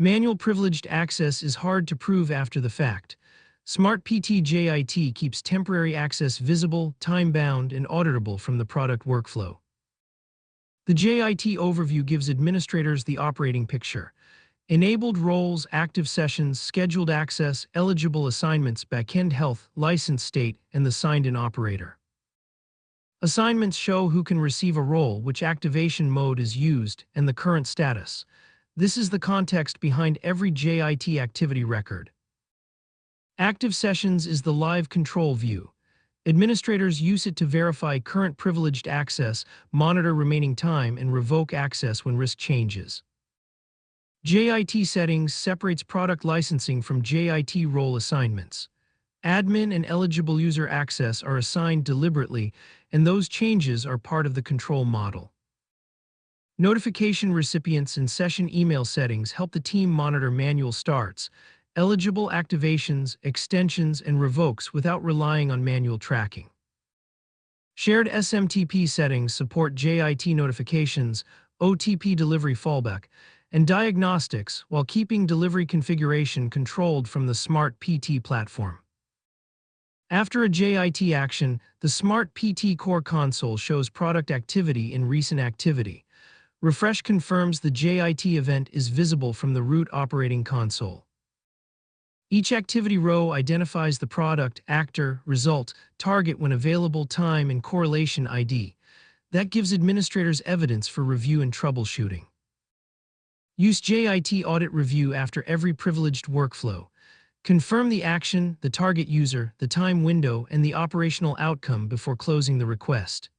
Manual privileged access is hard to prove after the fact. SmartPT JIT keeps temporary access visible, time-bound, and auditable from the product workflow. The JIT overview gives administrators the operating picture: enabled roles, active sessions, scheduled access, eligible assignments, backend health, license state, and the signed-in operator. Assignments show who can receive a role, which activation mode is used, and the current status. This is the context behind every JIT activity record. Active sessions is the live control view. Administrators use it to verify current privileged access, monitor remaining time, and revoke access when risk changes. JIT settings separates product licensing from JIT role assignments. Admin and eligible user access are assigned deliberately, and those changes are part of the control model. Notification recipients and session email settings help the team monitor manual starts, eligible activations, extensions, and revokes without relying on manual tracking. Shared SMTP settings support JIT notifications, OTP delivery fallback, and diagnostics while keeping delivery configuration controlled from the SmartPT platform. After a JIT action, the SmartPT Core Console shows product activity in recent activity. Refresh confirms the JIT event is visible from the root operating console. Each activity row identifies the product, actor, result, target when available, time, and correlation ID. That gives administrators evidence for review and troubleshooting. Use JIT audit review after every privileged workflow. Confirm the action, the target user, the time window, and the operational outcome before closing the request.